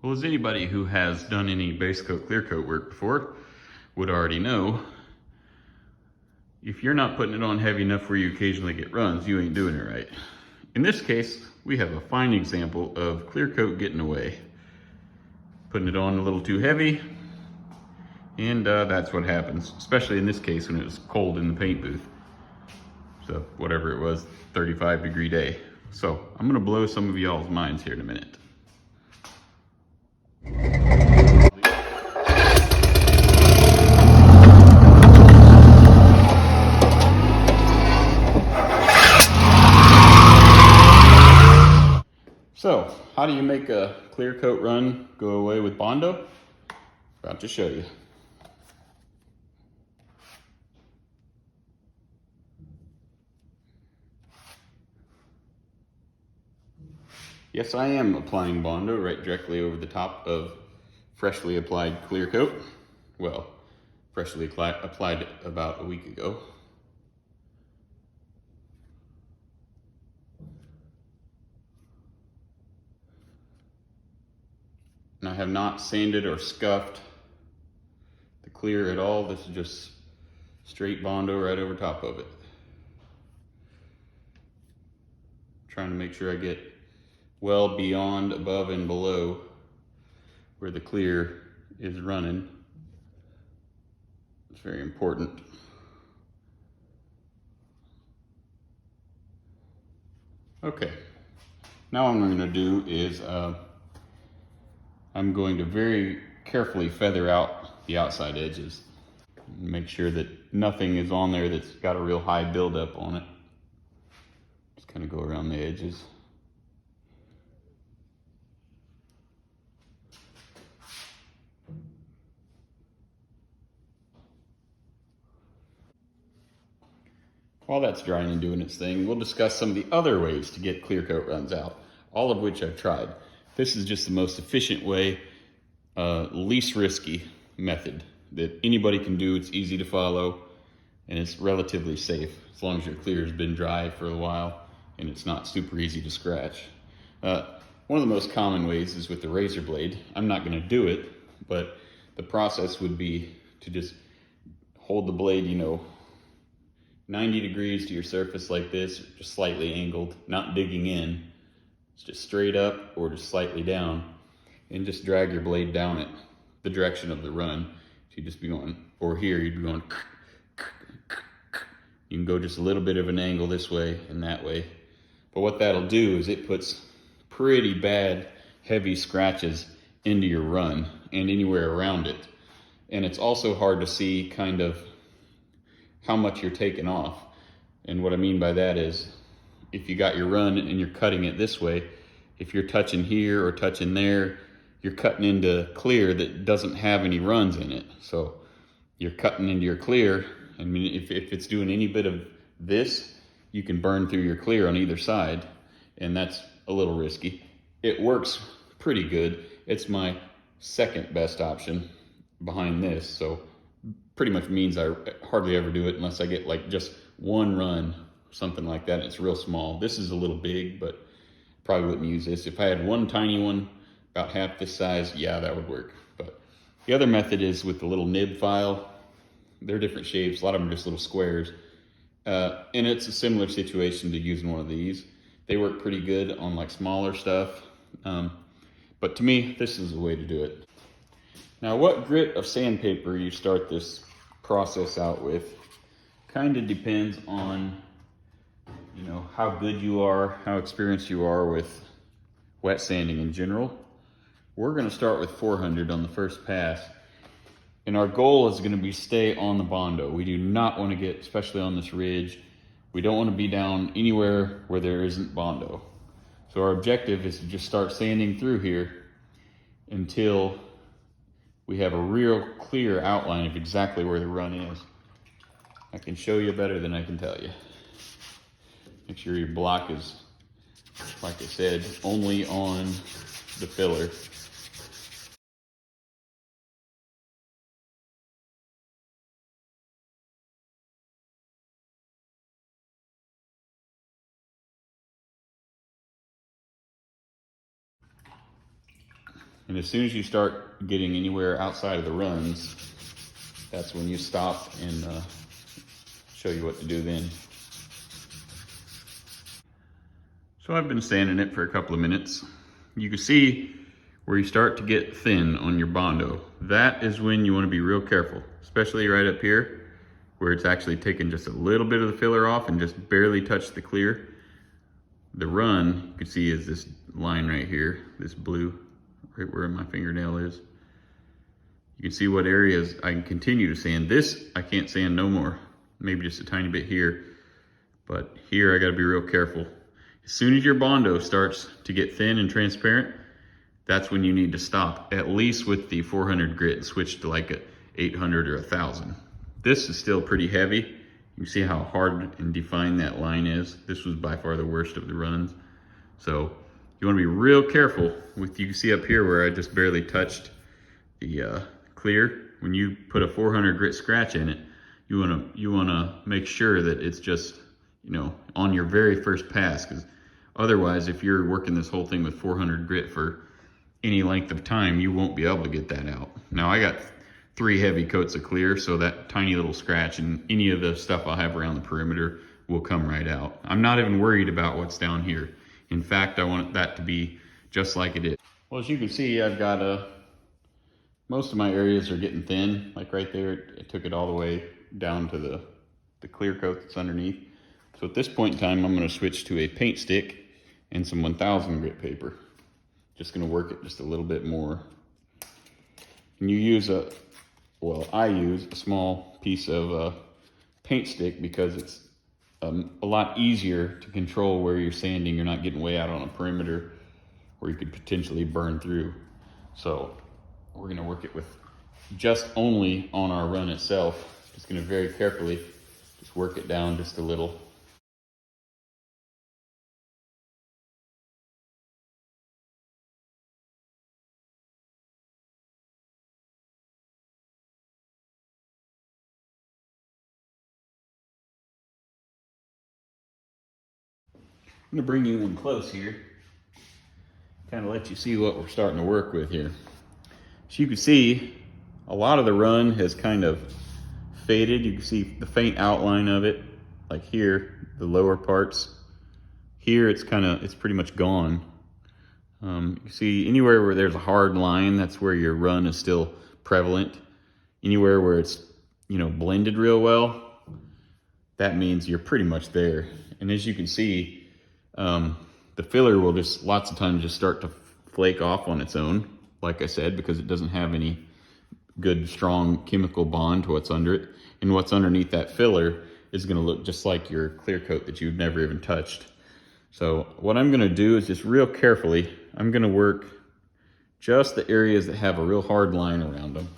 Well, as anybody who has done any base coat, clear coat work before would already know, if you're not putting it on heavy enough where you occasionally get runs, you ain't doing it right. In this case, we have a fine example of clear coat getting away. Putting it on a little too heavy, and that's what happens, especially in this case when it was cold in the paint booth. So whatever it was, 35-degree day. So I'm gonna blow some of y'all's minds here in a minute. So, how do you make a clear coat run go away with Bondo? About to show you. Yes, I am applying Bondo right directly over the top of freshly applied clear coat. Well, freshly applied it about a week ago. And I have not sanded or scuffed the clear at all. This is just straight Bondo right over top of it. Trying to make sure I get well beyond, above, and below where the clear is running. It's very important. Okay, now what I'm going to do is I'm going to very carefully feather out the outside edges. Make sure that nothing is on there that's got a real high buildup on it. Just kind of go around the edges. While that's drying and doing its thing, we'll discuss some of the other ways to get clear coat runs out, all of which I've tried. This is just the most efficient way, least risky method that anybody can do. It's easy to follow and it's relatively safe as long as your clear has been dry for a while and it's not super easy to scratch. One of the most common ways is with the razor blade. I'm not going to do it, but the process would be to just hold the blade, 90 degrees to your surface like this, just slightly angled, not digging in. It's just straight up or just slightly down, and just drag your blade down it, the direction of the run. So you'd just be going, or here you'd be going, you can go just a little bit of an angle this way and that way. But what that'll do is it puts pretty bad, heavy scratches into your run and anywhere around it. And it's also hard to see kind of how much you're taking off. And what I mean by that is, if you got your run and you're cutting it this way, if you're touching here or touching there, you're cutting into clear that doesn't have any runs in it. So you're cutting into your clear. I mean, if it's doing any bit of this, you can burn through your clear on either side, and that's a little risky. It works pretty good. It's my second best option behind this, so pretty much means I hardly ever do it unless I get like just one run, something like that. It's real small. This is a little big, but probably wouldn't use this. If I had one tiny one about half this size, yeah, that would work. But the other method is with the little nib file. They're different shapes. A lot of them are just little squares. And it's a similar situation to using one of these. They work pretty good on like smaller stuff. But to me, this is the way to do it. Now, what grit of sandpaper you start this process out with kind of depends on, how good you are, how experienced you are with wet sanding in general. We're going to start with 400 on the first pass. And our goal is going to be stay on the Bondo. We do not want to get, especially on this ridge, we don't want to be down anywhere where there isn't Bondo. So our objective is to just start sanding through here until we have a real clear outline of exactly where the run is. I can show you better than I can tell you. Make sure your block is, like I said, only on the filler. And as soon as you start getting anywhere outside of the runs, that's when you stop and show you what to do then. So I've been sanding it for a couple of minutes. You can see where you start to get thin on your Bondo. That is when you want to be real careful, especially right up here where it's actually taken just a little bit of the filler off and just barely touched the clear. The run, you can see, is this line right here, this blue, right where my fingernail is. You can see what areas I can continue to sand. This, I can't sand no more. Maybe just a tiny bit here. But here, I gotta be real careful. As soon as your Bondo starts to get thin and transparent, that's when you need to stop, at least with the 400 grit, and switch to like a 800 or 1000. This is still pretty heavy. You can see how hard and defined that line is. This was by far the worst of the runs. So you wanna be real careful with, you can see up here where I just barely touched the clear. When you put a 400 grit scratch in it, you wanna make sure that it's just, you know, on your very first pass, because otherwise, if you're working this whole thing with 400 grit for any length of time, you won't be able to get that out. Now I got 3 heavy coats of clear, so that tiny little scratch and any of the stuff I'll have around the perimeter will come right out. I'm not even worried about what's down here. In fact, I want that to be just like it is. Well, as you can see, I've got most of my areas are getting thin. Like right there, it took it all the way down to the clear coat that's underneath. So at this point in time, I'm gonna switch to a paint stick and some 1000 grit paper. Just gonna work it just a little bit more. And you use I use a small piece of paint stick because it's a lot easier to control where you're sanding. You're not getting way out on a perimeter where you could potentially burn through. So we're gonna work it with just only on our run itself. Just gonna very carefully just work it down just a little. I'm gonna bring you in close here, kind of let you see what we're starting to work with here. So you can see a lot of the run has kind of faded. You can see the faint outline of it, like here, the lower parts. Here it's pretty much gone. You can see anywhere where there's a hard line, that's where your run is still prevalent. Anywhere where it's, you know, blended real well, that means you're pretty much there. And as you can see, the filler will just lots of times just start to flake off on its own, like I said, because it doesn't have any good strong chemical bond to what's under it. And what's underneath that filler is going to look just like your clear coat that you've never even touched. So what I'm going to do is just real carefully, I'm going to work just the areas that have a real hard line around them.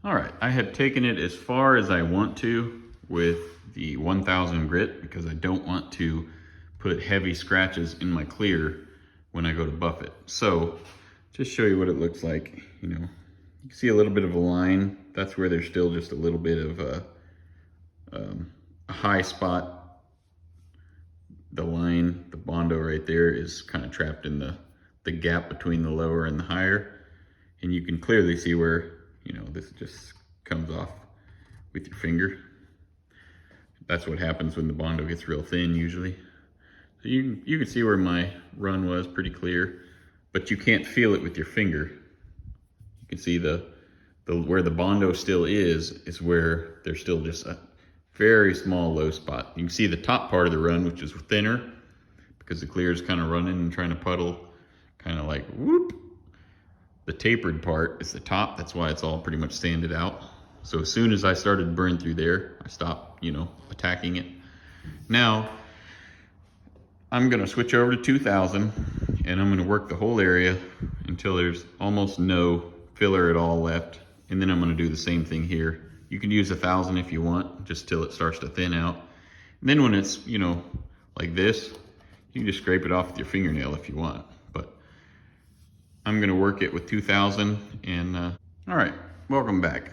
All right, I have taken it as far as I want to with the 1000 grit because I don't want to put heavy scratches in my clear when I go to buff it. So just show you what it looks like. You know, you can see a little bit of a line. That's where there's still just a little bit of a high spot. The line, the Bondo right there is kind of trapped in the gap between the lower and the higher. And you can clearly see where, you know, this just comes off with your finger. That's what happens when the Bondo gets real thin usually. So you can see where my run was pretty clear, but you can't feel it with your finger. You can see the where the Bondo still is where there's still just a very small low spot. You can see the top part of the run, which is thinner, because the clear is kind of running and trying to puddle, kind of like whoop. The tapered part is the top. That's why it's all pretty much sanded out. So as soon as I started to burn through there, I stopped, attacking it. Now, I'm gonna switch over to 2000 and I'm gonna work the whole area until there's almost no filler at all left. And then I'm gonna do the same thing here. You can use 1000 if you want, just till it starts to thin out. And then when it's, like this, you can just scrape it off with your fingernail if you want. But I'm gonna work it with 2000 and all right, welcome back.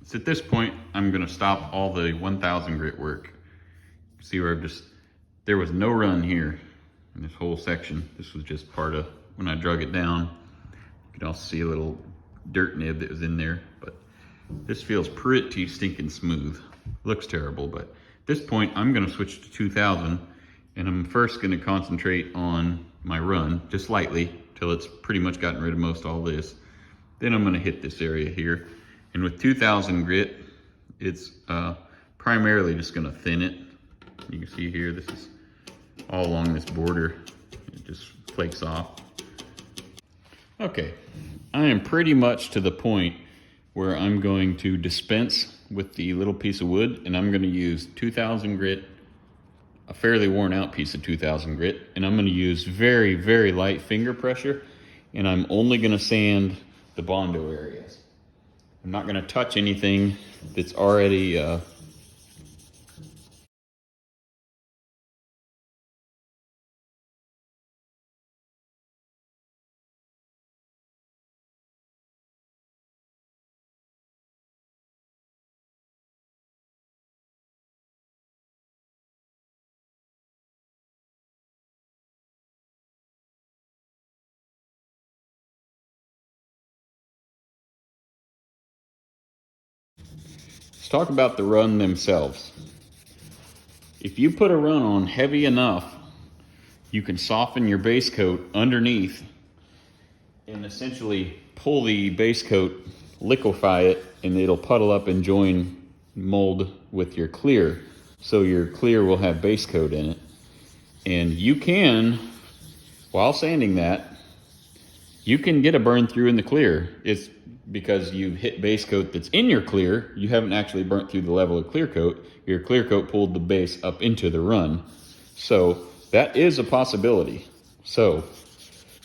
So at this point, I'm gonna stop all the 1000 grit work. See where there was no run here in this whole section. This was just part of, when I drug it down, you can also see a little dirt nib that was in there, but this feels pretty stinking smooth. Looks terrible, but at this point, I'm gonna switch to 2000 and I'm first gonna concentrate on my run, just lightly, till it's pretty much gotten rid of most all this. Then I'm gonna hit this area here. And with 2000 grit, it's primarily just gonna thin it. You can see here, this is all along this border. It just flakes off. Okay, I am pretty much to the point where I'm going to dispense with the little piece of wood, and I'm gonna use 2000 grit, a fairly worn out piece of 2000 grit, and I'm gonna use very, very light finger pressure, and I'm only gonna sand the Bondo areas. I'm not gonna touch anything that's already let's talk about the run themselves. If you put a run on heavy enough, you can soften your base coat underneath and essentially pull the base coat, liquefy it, and it'll puddle up and join mold with your clear. So your clear will have base coat in it. And you can, while sanding that, you can get a burn through in the clear. It's because you hit base coat that's in your clear. You haven't actually burnt through the level of clear coat. Your clear coat pulled the base up into the run. So that is a possibility. So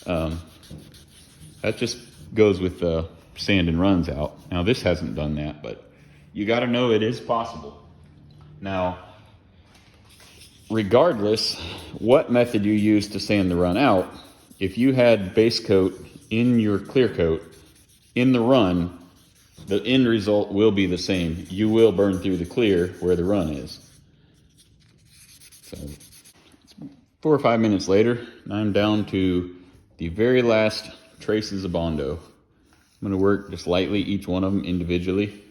that just goes with sand and runs out. Now this hasn't done that, but you got to know it is possible. Now, regardless what method you use to sand the run out, if you had base coat in your clear coat in the run, the end result will be the same. You will burn through the clear where the run is. So 4 or 5 minutes later, I'm down to the very last traces of Bondo. I'm gonna work just lightly each one of them individually.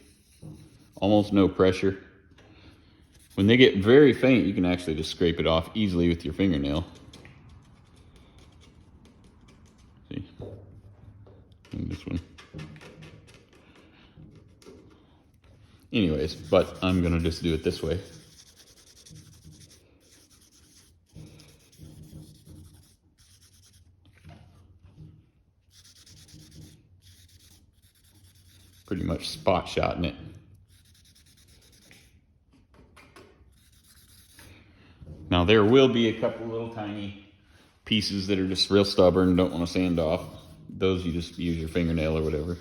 Almost no pressure. When they get very faint, you can actually just scrape it off easily with your fingernail. See? And this one. Anyways, but I'm gonna just do it this way. Pretty much spot shotting it. Now there will be a couple little tiny pieces that are just real stubborn and don't want to sand off. Those you just use your fingernail or whatever.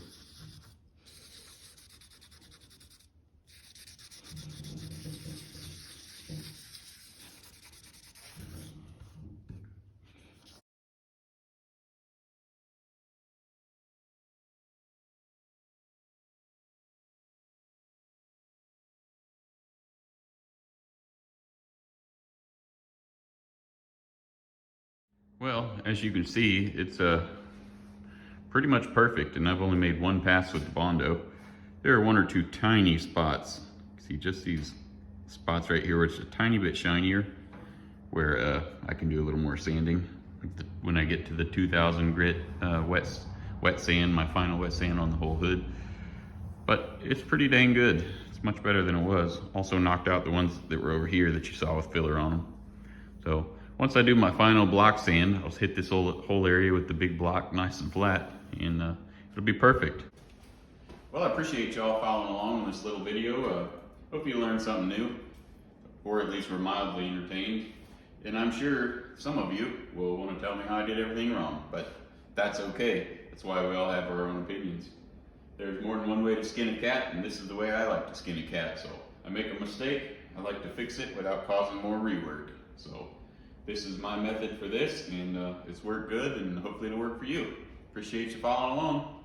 Well, as you can see, it's pretty much perfect, and I've only made one pass with the Bondo. There are 1 or 2 tiny spots. See just these spots right here where it's a tiny bit shinier, where I can do a little more sanding. When I get to the 2000 grit wet sand, my final wet sand on the whole hood. but it's pretty dang good. It's much better than it was. Also knocked out the ones that were over here that you saw with filler on them. So once I do my final block sand, I'll hit this whole area with the big block nice and flat, and it'll be perfect. Well, I appreciate y'all following along on this little video. Hope you learned something new, or at least were mildly entertained. And I'm sure some of you will want to tell me how I did everything wrong, but that's okay. That's why we all have our own opinions. There's more than one way to skin a cat, and this is the way I like to skin a cat. So I make a mistake, I like to fix it without causing more rework. So this is my method for this, and it's worked good, and hopefully it'll work for you. Appreciate you following along.